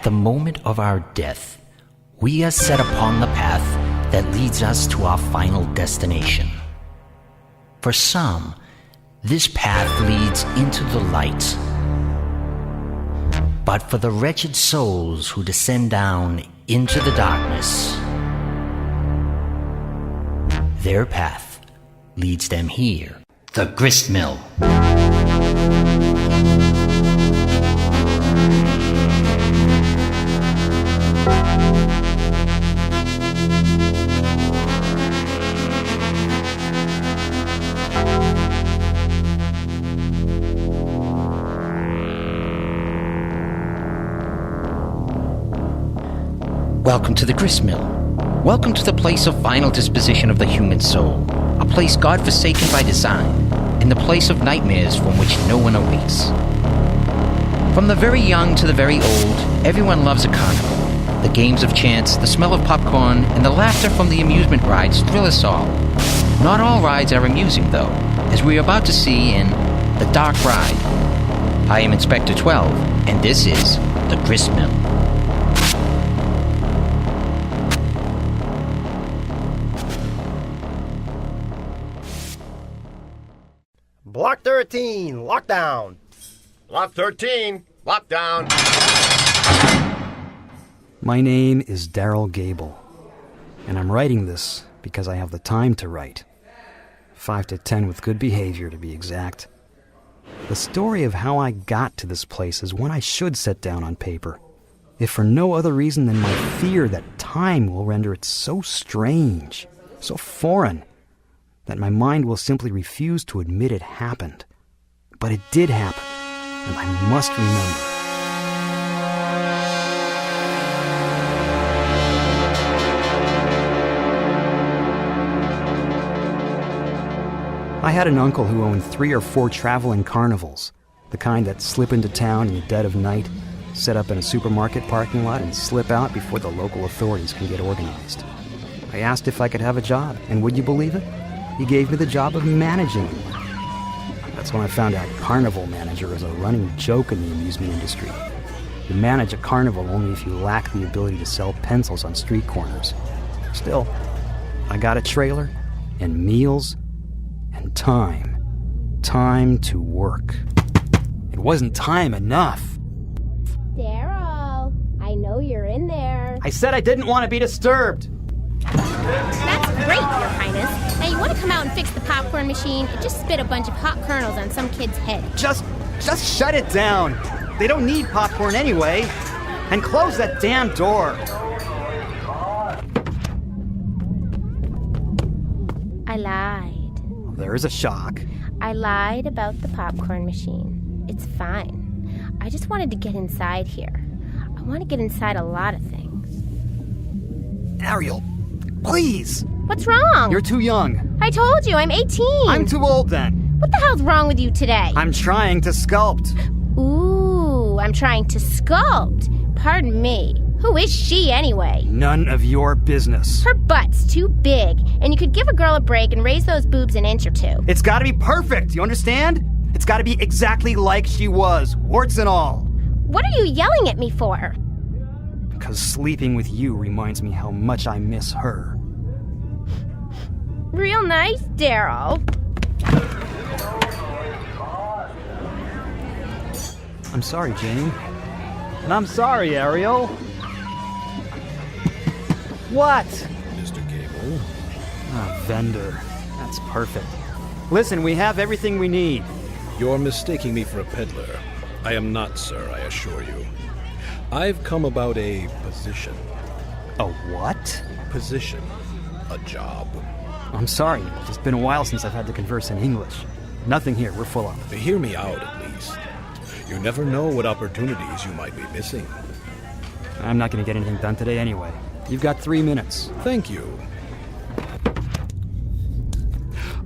the moment of our death, we are set upon the path that leads us to our final destination. For some, this path leads into the light. But for the wretched souls who descend down into the darkness, their path leads them here, the Grist Mill. Welcome to the Grist Mill. Welcome to the place of final disposition of the human soul. A place God-forsaken by design, and the place of nightmares from which no one awakes. From the very young to the very old, everyone loves a carnival. The games of chance, the smell of popcorn, and the laughter from the amusement rides thrill us all. Not all rides are amusing, though, as we are about to see in The Dark Ride. I am Inspector 12, and this is the Grist Mill. Block 13, lockdown. Block 13, lockdown. My name is Daryl Gable, and I'm writing this because I have the time to write. 5 to 10 with good behavior, to be exact. The story of how I got to this place is one I should set down on paper, if for no other reason than my fear that time will render it so strange, so foreign, that my mind will simply refuse to admit it happened. But it did happen, and I must remember. I had an uncle who owned 3 or 4 traveling carnivals, the kind that slip into town in the dead of night, set up in a supermarket parking lot, and slip out before the local authorities can get organized. I asked if I could have a job, and would you believe it? He gave me the job of managing one. That's when I found out carnival manager is a running joke in the amusement industry. You manage a carnival only if you lack the ability to sell pencils on street corners. Still, I got a trailer, and meals, and time. Time to work. It wasn't time enough. Daryl, I know you're in there. I said I didn't want to be disturbed. That's great, Your Highness. Now you want to come out and fix the popcorn machine? It just spit a bunch of hot kernels on some kid's head. Just shut it down. They don't need popcorn anyway. And close that damn door. I lied. There is a shock. I lied about the popcorn machine. It's fine. I just wanted to get inside here. I want to get inside a lot of things. Ariel, please. What's wrong? You're too young. I told you, I'm 18. I'm too old then. What the hell's wrong with you today? I'm trying to sculpt. Ooh, I'm trying to sculpt. Pardon me. Who is she anyway? None of your business. Her butt's too big, and you could give a girl a break and raise those boobs an inch or 2. It's gotta be perfect, you understand? It's gotta be exactly like she was, warts and all. What are you yelling at me for? Because sleeping with you reminds me how much I miss her. Real nice, Daryl. I'm sorry, Jane. And I'm sorry, Ariel. What? Mr. Gable. Vendor. That's perfect. Listen, we have everything we need. You're mistaking me for a peddler. I am not, sir, I assure you. I've come about a position. A what? Position. A job. I'm sorry, it's been a while since I've had to converse in English. Nothing here, we're full up. Hear me out, at least. You never know what opportunities you might be missing. I'm not going to get anything done today anyway. You've got 3 minutes. Thank you.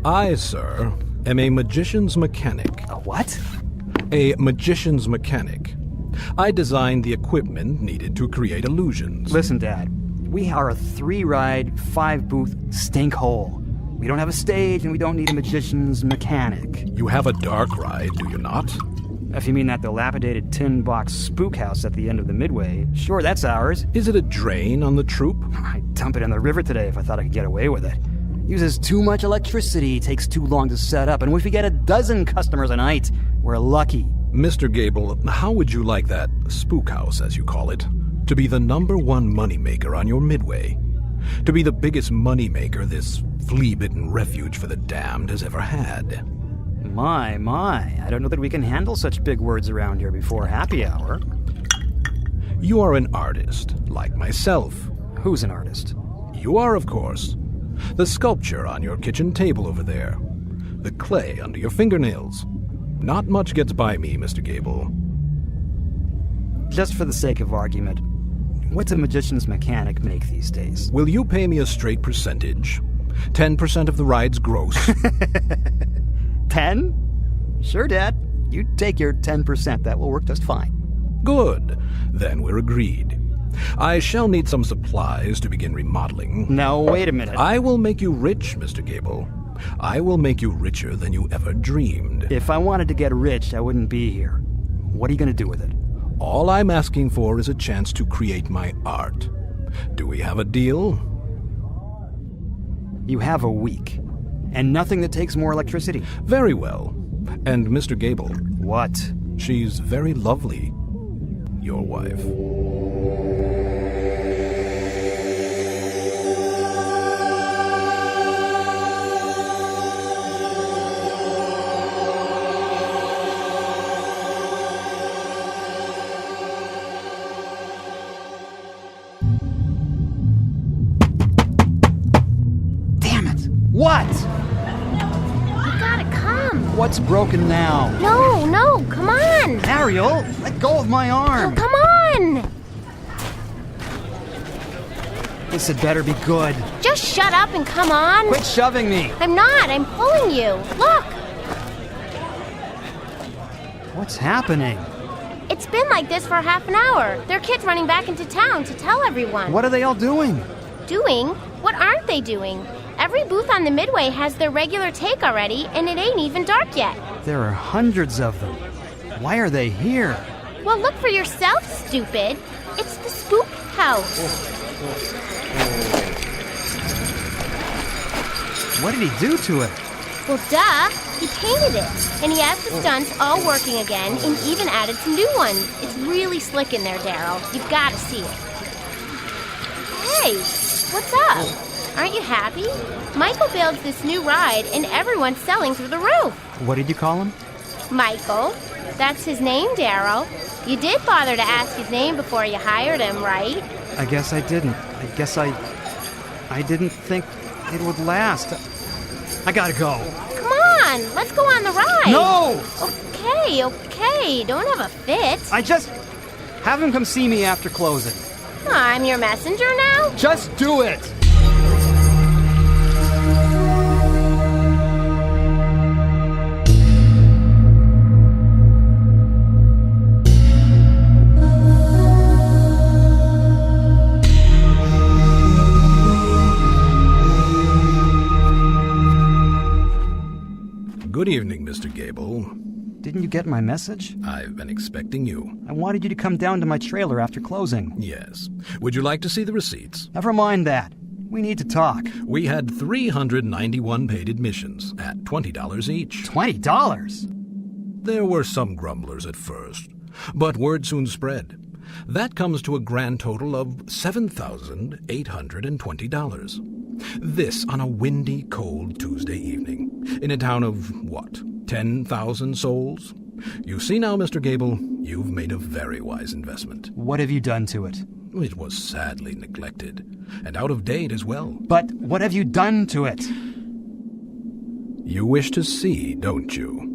I, sir, am a magician's mechanic. A what? A magician's mechanic. I design the equipment needed to create illusions. Listen, Dad. We are a 3-ride, 5-booth stink hole. We don't have a stage, and we don't need a magician's mechanic. You have a dark ride, do you not? If you mean that dilapidated tin box spook house at the end of the Midway, sure, that's ours. Is it a drain on the troop? I'd dump it in the river today if I thought I could get away with it. Uses too much electricity, takes too long to set up, and if we get a dozen customers a night, we're lucky. Mr. Gable, how would you like that spook house, as you call it, to be the #1 moneymaker on your Midway? To be the biggest moneymaker this flea-bitten refuge for the damned has ever had? My, I don't know that we can handle such big words around here before happy hour. You are an artist, like myself. Who's an artist? You are, of course. The sculpture on your kitchen table over there. The clay under your fingernails. Not much gets by me, Mr. Gable. Just for the sake of argument, what's a magician's mechanic make these days? Will you pay me a straight percentage? 10% of the ride's gross. 10? Sure, Dad. You take your 10%. That will work just fine. Good. Then we're agreed. I shall need some supplies to begin remodeling. Now, wait a minute. I will make you rich, Mr. Gable. I will make you richer than you ever dreamed. If I wanted to get rich, I wouldn't be here. What are you going to do with it? All I'm asking for is a chance to create my art. Do we have a deal? You have a week. And nothing that takes more electricity. Very well. And Mr. Gable. What? She's very lovely. Your wife. Damn it! What? You gotta come. What's broken now? No, come on. Ariel, let go of my Oh, arm. come on. This had better be good. Just shut up and come on. Quit shoving me. I'm not. I'm pulling you. Look. What's happening? It's been like this for half an hour. There are kids running back into town to tell everyone. What are they all doing? Doing? What aren't they doing? Every booth on the Midway has their regular take already, and it ain't even dark yet. There are hundreds of them. Why are they here? Well, look for yourself, stupid. It's the spook house. What did he do to it? Well, duh. He painted it. And he has the stunts all working again and even added some new ones. It's really slick in there, Daryl. You've got to see it. Hey, what's up? Aren't you happy? Michael builds this new ride and everyone's selling through the roof. What did you call him? Michael. That's his name, Daryl. You did bother to ask his name before you hired him, right? I guess I didn't. I didn't think it would last. I gotta go. Come on, let's go on the ride. No! Okay. Don't have a fit. Have him come see me after closing. I'm your messenger now? Just do it! Good evening, Mr. Gable. Didn't you get my message? I've been expecting you. I wanted you to come down to my trailer after closing. Yes. Would you like to see the receipts? Never mind that. We need to talk. We had 391 paid admissions at $20 each. $20? There were some grumblers at first, but word soon spread. That comes to a grand total of $7,820. This on a windy, cold Tuesday evening, in a town of, 10,000 souls? You see now, Mr. Gable, you've made a very wise investment. What have you done to it? It was sadly neglected, and out of date as well. But what have you done to it? You wish to see, don't you?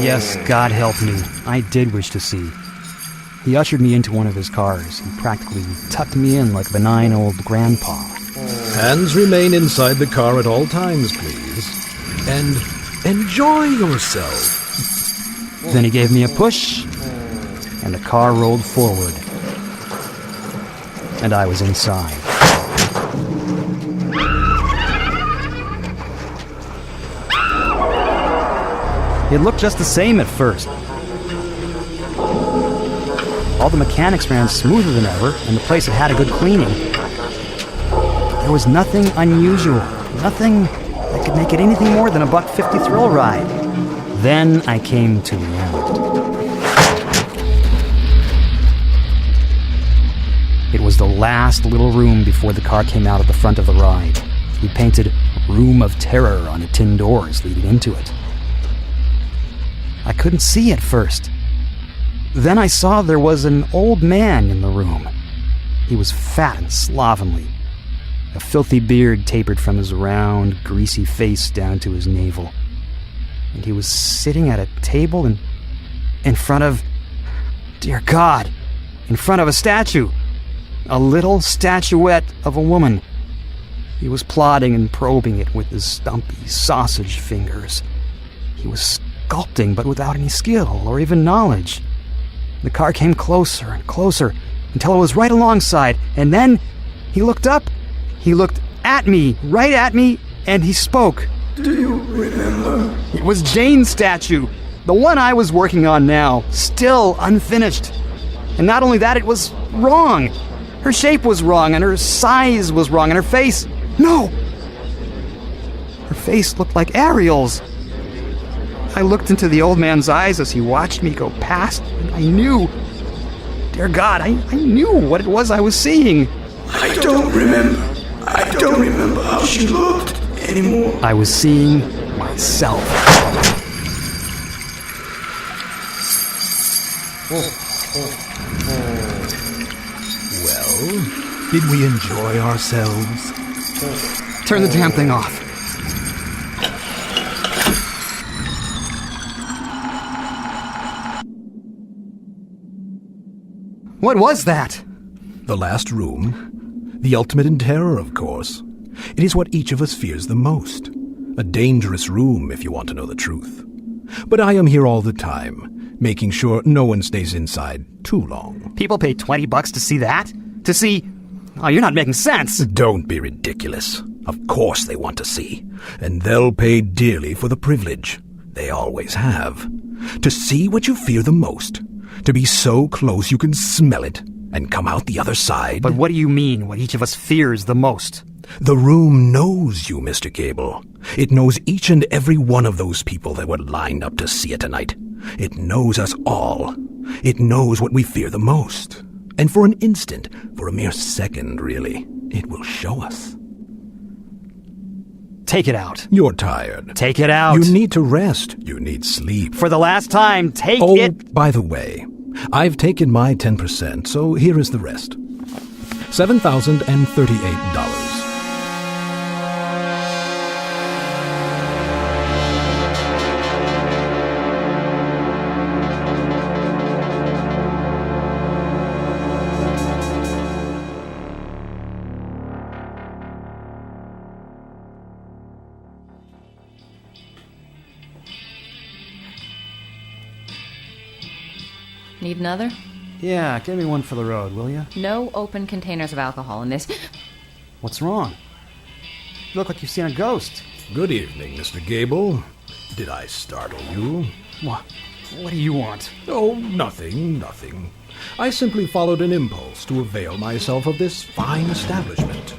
Yes, God help me. I did wish to see. He ushered me into one of his cars and practically tucked me in like a benign old grandpa. Hands remain inside the car at all times, please. And enjoy yourself. Then he gave me a push, and the car rolled forward. And I was inside. It looked just the same at first. All the mechanics ran smoother than ever, and the place had a good cleaning. There was nothing unusual, nothing that could make it anything more than a $1.50 thrill ride. Then I came to the end. It was the last little room before the car came out at the front of the ride. We painted Room of Terror on the tin doors leading into it. I couldn't see at first. Then I saw there was an old man in the room. He was fat and slovenly. A filthy beard tapered from his round, greasy face down to his navel. And he was sitting at a table in front of... Dear God! In front of a statue. A little statuette of a woman. He was plodding and probing it with his stumpy sausage fingers. He was sculpting, but without any skill or even knowledge. The car came closer and closer until it was right alongside, and then he looked up. He looked at me, right at me, and he spoke. Do you remember? It was Jane's statue, the one I was working on now, still unfinished. And not only that, it was wrong. Her shape was wrong, and her size was wrong, and her face... No! Her face looked like Ariel's. I looked into the old man's eyes as he watched me go past, and I knew... Dear God, I knew what it was I was seeing. I don't remember how she looked anymore. I was seeing myself. Well, did we enjoy ourselves? Turn the damn thing off. What was that? The last room. The ultimate in terror, of course. It is what each of us fears the most. A dangerous room, if you want to know the truth. But I am here all the time, making sure no one stays inside too long. People pay $20 to see that? To see... Oh, you're not making sense. Don't be ridiculous. Of course they want to see. And they'll pay dearly for the privilege. They always have. To see what you fear the most. To be so close you can smell it and come out the other side. But what do you mean, what each of us fears the most? The room knows you, Mr. Gable. It knows each and every one of those people that were lined up to see it tonight. It knows us all. It knows what we fear the most. And for an instant, for a mere second, really, it will show us. Take it out. You're tired. Take it out. You need to rest. You need sleep. For the last time, take it. Oh, by the way, I've taken my 10%, so here is the rest. $7,038. Need another? Yeah, give me one for the road, will you? No open containers of alcohol in this. What's wrong? You look like you've seen a ghost. Good evening, Mr. Gable. Did I startle you? What do you want? Oh, nothing. I simply followed an impulse to avail myself of this fine establishment.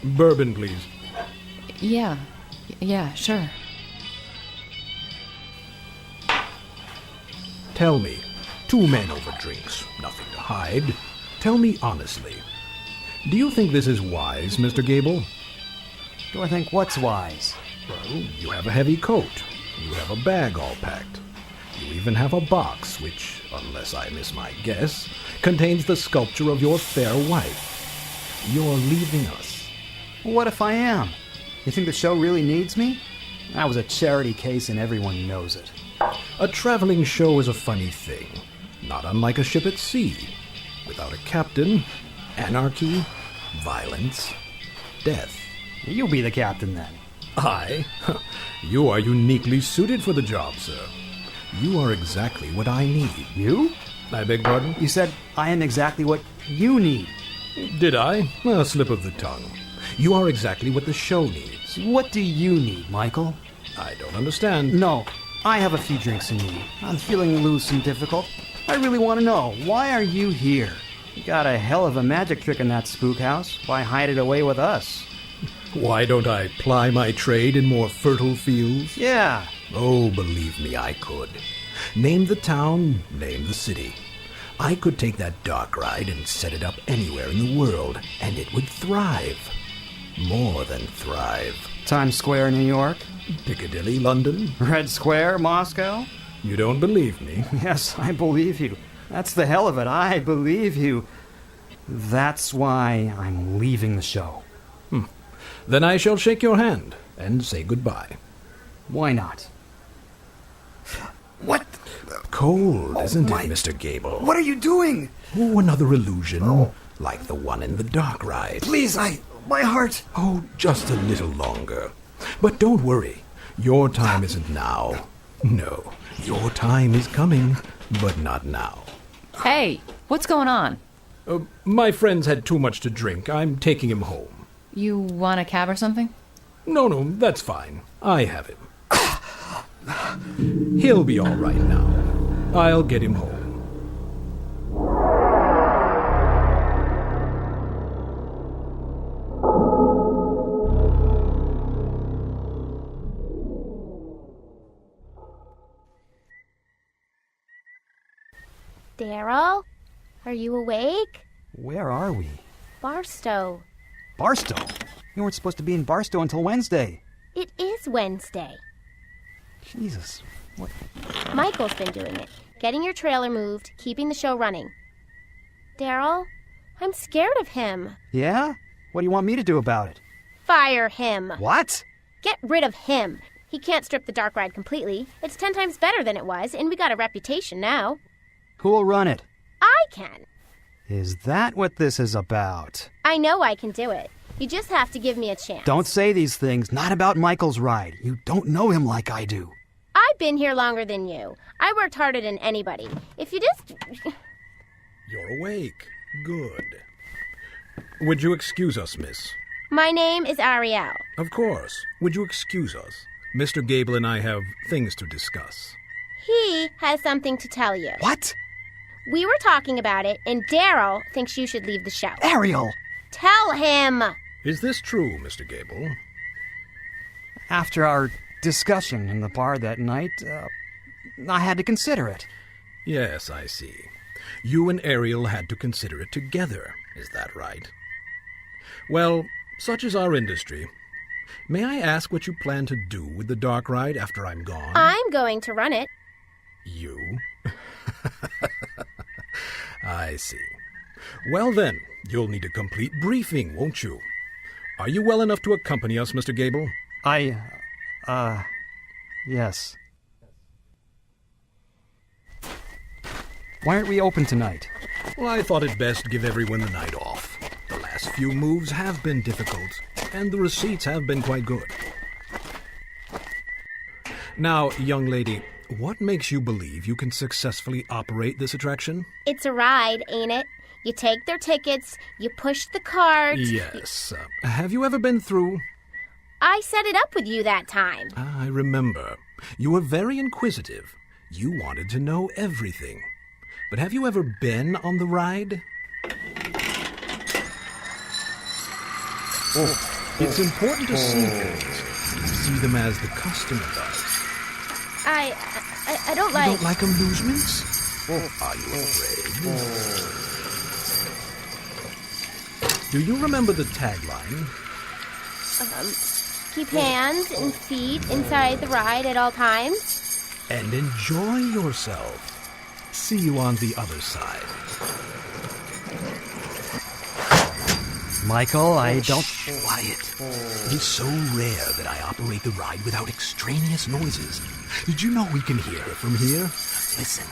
Bourbon, please. Yeah, sure. Tell me, 2 men over drinks, nothing to hide. Tell me honestly, do you think this is wise, Mr. Gable? Do I think what's wise? Well, you have a heavy coat. You have a bag all packed. You even have a box which, unless I miss my guess, contains the sculpture of your fair wife. You're leaving us. What if I am? You think the show really needs me? That was a charity case and everyone knows it. A traveling show is a funny thing, not unlike a ship at sea. Without a captain, anarchy, violence, death. You be the captain then. I? You are uniquely suited for the job, sir. You are exactly what I need. You? I beg pardon? You said I am exactly what you need. Did I? A slip of the tongue. You are exactly what the show needs. What do you need, Michael? I don't understand. No, I have a few drinks in me. I'm feeling loose and difficult. I really want to know, why are you here? You got a hell of a magic trick in that spook house. Why hide it away with us? Why don't I ply my trade in more fertile fields? Yeah. Oh, believe me, I could. Name the town, name the city. I could take that dark ride and set it up anywhere in the world, and it would thrive. More than thrive. Times Square, New York? Piccadilly, London? Red Square, Moscow? You don't believe me? Yes, I believe you. That's the hell of it. I believe you. That's why I'm leaving the show. Then I shall shake your hand and say goodbye. Why not? What? Cold, isn't it, Mr. Gable? What are you doing? Oh, another illusion, like the one in the dark ride. Please, my heart. Oh, just a little longer. But don't worry, your time isn't now. No, your time is coming, but not now. Hey, what's going on? My friend's had too much to drink. I'm taking him home. You want a cab or something? No, that's fine. I have him. He'll be all right now. I'll get him home. Daryl, are you awake? Where are we? Barstow. Barstow? You weren't supposed to be in Barstow until Wednesday. It is Wednesday. Jesus. What? Michael's been doing it. Getting your trailer moved, keeping the show running. Daryl, I'm scared of him. Yeah? What do you want me to do about it? Fire him. What? Get rid of him. He can't strip the dark ride completely. It's 10 times better than it was, and we got a reputation now. Who'll run it? I can. Is that what this is about? I know I can do it. You just have to give me a chance. Don't say these things. Not about Michael's ride. You don't know him like I do. I've been here longer than you. I worked harder than anybody. If you just... You're awake. Good. Would you excuse us, miss? My name is Ariadne. Of course. Would you excuse us? Mr. Gable and I have things to discuss. He has something to tell you. What? We were talking about it, and Daryl thinks you should leave the show. Ariel! Tell him! Is this true, Mr. Gable? After our discussion in the bar that night, I had to consider it. Yes, I see. You and Ariel had to consider it together. Is that right? Well, such is our industry. May I ask what you plan to do with the dark ride after I'm gone? I'm going to run it. You? I see. Well then, you'll need a complete briefing, won't you? Are you well enough to accompany us, Mr. Gable? Yes. Why aren't we open tonight? Well, I thought it best to give everyone the night off. The last few moves have been difficult, and the receipts have been quite good. Now, young lady, what makes you believe you can successfully operate this attraction? It's a ride, ain't it? You take their tickets, you push the cart. Yes. Have you ever been through? I set it up with you that time. I remember. You were very inquisitive. You wanted to know everything. But have you ever been on the ride? It's important to see things. See them as the customer does. I don't like... You don't like amusements? Are you afraid? Do you remember the tagline? Keep hands and feet inside the ride at all times. And enjoy yourself. See you on the other side. Michael, I don't... Quiet. It is so rare that I operate the ride without extraneous noises. Did you know we can hear her from here? Listen.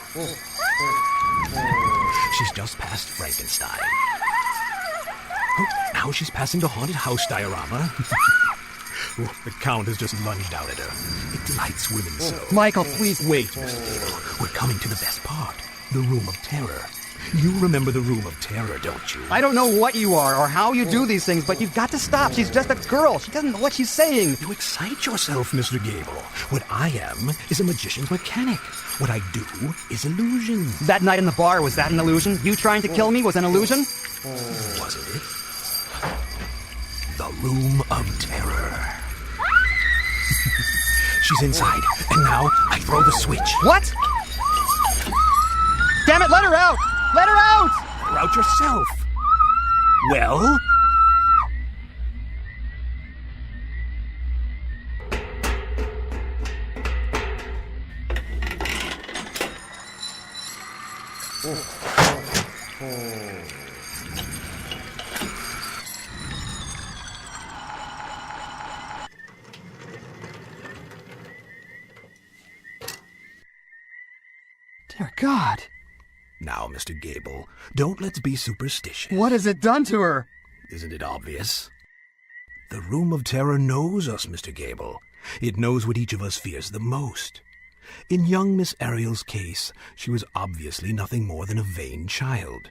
She's just past Frankenstein. Oh, now she's passing the haunted house diorama. Oh, the Count has just lunged out at her. It delights women so. Michael, please... Wait, Mr. Gable. We're coming to the best part. The Room of Terror. You remember the Room of Terror, don't you? I don't know what you are or how you do these things, but you've got to stop. She's just a girl. She doesn't know what she's saying. You excite yourself, Mr. Gable. What I am is a magician's mechanic. What I do is illusion. That night in the bar, was that an illusion? You trying to kill me was an illusion? Wasn't it? The Room of Terror. She's inside, and now I throw the switch. What? Damn it, let her out! Let her out! Let her out yourself. Well? Dear God. Now, Mr. Gable, don't let's be superstitious. What has it done to her? Isn't it obvious? The Room of Terror knows us, Mr. Gable. It knows what each of us fears the most. In young Miss Ariel's case, she was obviously nothing more than a vain child.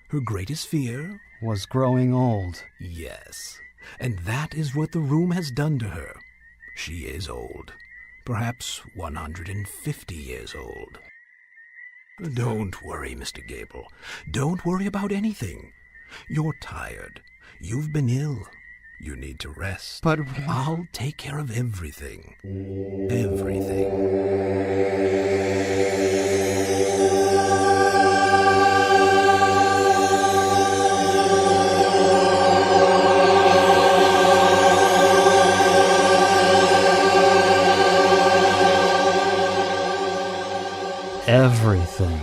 Her greatest fear Was growing old. Yes, and that is what the room has done to her. She is old, perhaps 150 years old. Don't worry, Mr. Gable. Don't worry about anything. You're tired. You've been ill. You need to rest. But I'll take care of everything. Everything. everything.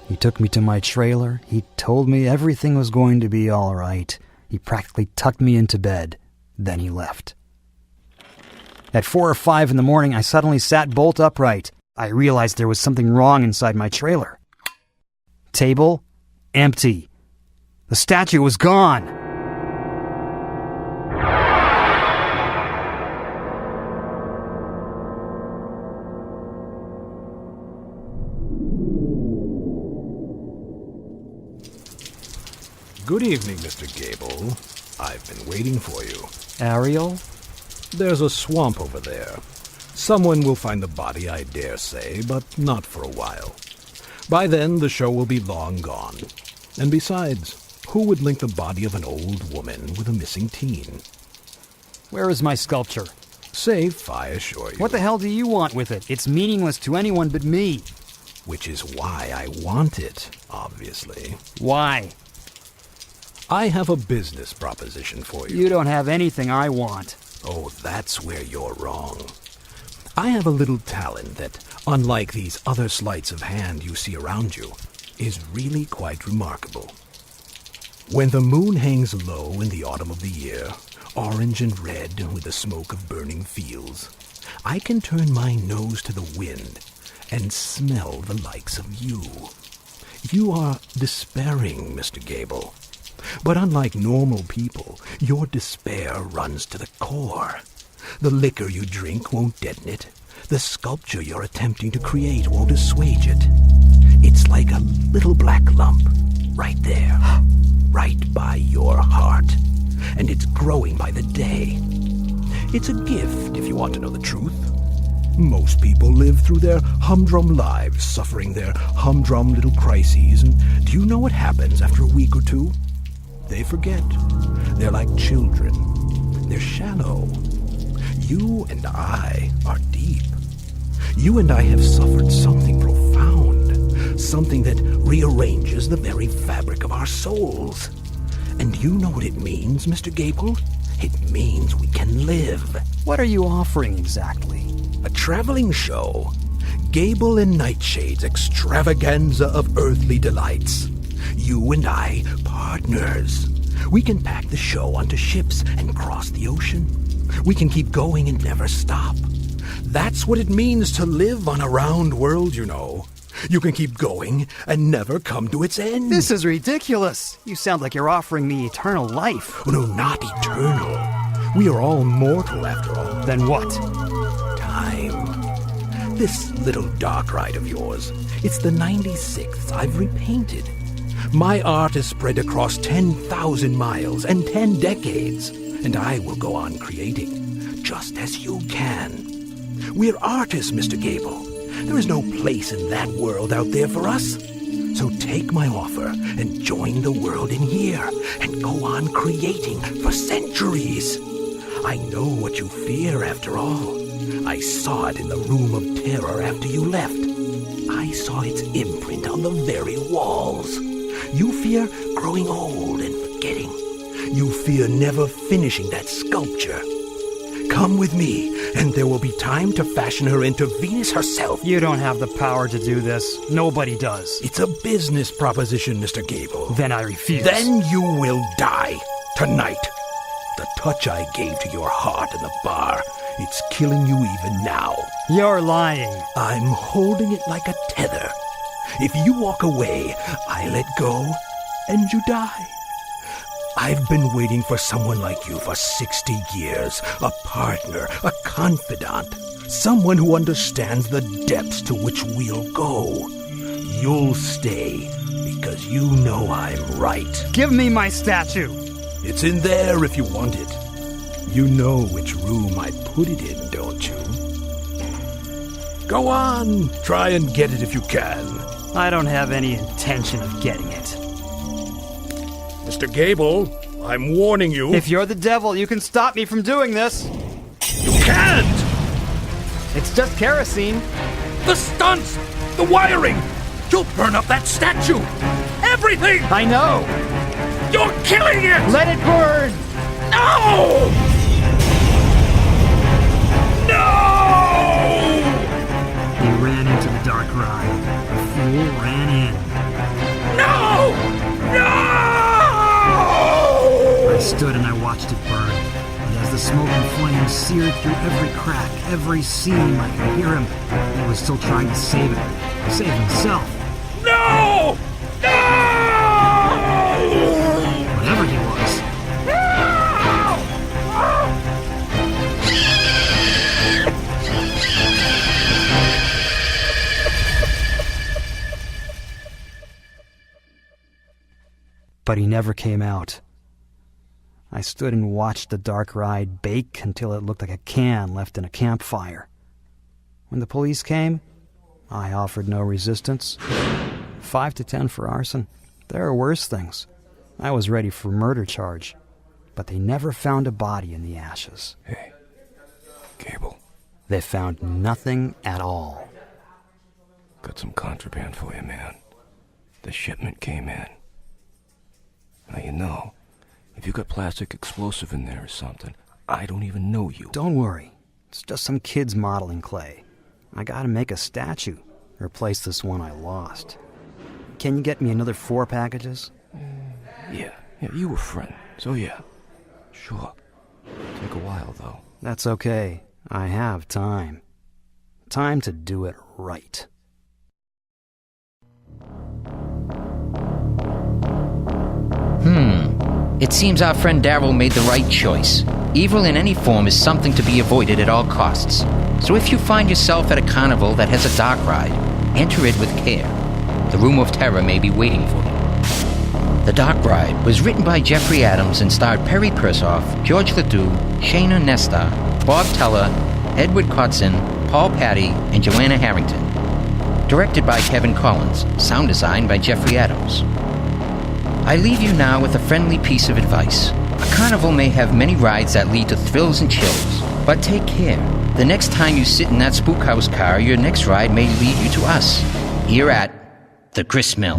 He took me to my trailer. He told me everything was going to be all right. He practically tucked me into bed. Then he left. At 4 or 5 in the morning, I suddenly sat bolt upright. I realized there was something wrong inside my trailer. Table, empty. The statue was gone. Good evening, Mr. Gable. I've been waiting for you. Ariel? There's a swamp over there. Someone will find the body, I dare say, but not for a while. By then, the show will be long gone. And besides, who would link the body of an old woman with a missing teen? Where is my sculpture? Safe, I assure you. What the hell do you want with it? It's meaningless to anyone but me. Which is why I want it, obviously. Why? I have a business proposition for you. You don't have anything I want. Oh, that's where you're wrong. I have a little talent that, unlike these other sleights of hand you see around you, is really quite remarkable. When the moon hangs low in the autumn of the year, orange and red with the smoke of burning fields, I can turn my nose to the wind and smell the likes of you. You are despairing, Mr. Gable. But unlike normal people, your despair runs to the core. The liquor you drink won't deaden it. The sculpture you're attempting to create won't assuage it. It's like a little black lump, right there, right by your heart. And it's growing by the day. It's a gift, if you want to know the truth. Most people live through their humdrum lives, suffering their humdrum little crises, and do you know what happens after a week or two? They forget. They're like children. They're shallow. You and I are deep. You and I have suffered something profound, something that rearranges the very fabric of our souls. And you know what it means, Mr. Gable? It means we can live. What are you offering exactly? A traveling show. Gable and Nightshade's extravaganza of earthly delights. You and I, partners. We can pack the show onto ships and cross the ocean. We can keep going and never stop. That's what it means to live on a round world, you know. You can keep going and never come to its end. This is ridiculous. You sound like you're offering me eternal life. Oh, no, not eternal. We are all mortal, after all. Then what? Time. This little dark ride of yours, It's the 96th I've repainted. My art is spread across 10,000 miles and 10 decades, and I will go on creating, just as you can. We're artists, Mr. Gable. There is no place in that world out there for us. So take my offer and join the world in here and go on creating for centuries. I know what you fear after all. I saw it in the room of terror after you left. I saw its imprint on the very walls. You fear growing old and forgetting. You fear never finishing that sculpture. Come with me, and there will be time to fashion her into Venus herself. You don't have the power to do this. Nobody does. It's a business proposition, Mr. Gable. Then I refuse. Then you will die. Tonight. The touch I gave to your heart in the bar, it's killing you even now. You're lying. I'm holding it like a tether. If you walk away, I let go, and you die. I've been waiting for someone like you for 60 years. A partner, a confidant. Someone who understands the depths to which we'll go. You'll stay, because you know I'm right. Give me my statue. It's in there if you want it. You know which room I put it in, don't you? Go on, try and get it if you can. I don't have any intention of getting it. Mr. Gable, I'm warning you. If you're the devil, you can stop me from doing this. You can't! It's just kerosene. The stunts! The wiring! You'll burn up that statue! Everything! I know. You're killing it! Let it burn! No! No! He ran into the dark ride. The fool ran in. No! No! I stood and I watched it burn. And as the smoke and flames seared through every crack, every seam, I could hear him. He was still trying to save it. Save himself. No! No! Whatever he was. But he never came out. I stood and watched the dark ride bake until it looked like a can left in a campfire. When the police came, I offered no resistance. 5 to 10 for arson. There are worse things. I was ready for a murder charge, but they never found a body in the ashes. Hey, Gable. They found nothing at all. Got some contraband for you, man. The shipment came in. Now you know, if you got plastic explosive in there or something, I don't even know you. Don't worry. It's just some kids modeling clay. I gotta make a statue. Replace this one I lost. Can you get me another 4 packages? Yeah, you were friend, so yeah. Sure. Take a while, though. That's okay. I have time. Time to do it right. It seems our friend Darryl made the right choice. Evil in any form is something to be avoided at all costs. So if you find yourself at a carnival that has a dark ride, enter it with care. The Room of Terror may be waiting for you. The Dark Ride was written by Jeffrey Adams and starred Perry Persoff, George Ledoux, Shayna Nesta, Bob Teller, Edward Kotzen, Paul Patty, and Joanna Harrington. Directed by Kevin Collins, sound design by Jeffrey Adams. I leave you now with a friendly piece of advice. A carnival may have many rides that lead to thrills and chills, but take care. The next time you sit in that spook house car, your next ride may lead you to us, here at the Grist Mill.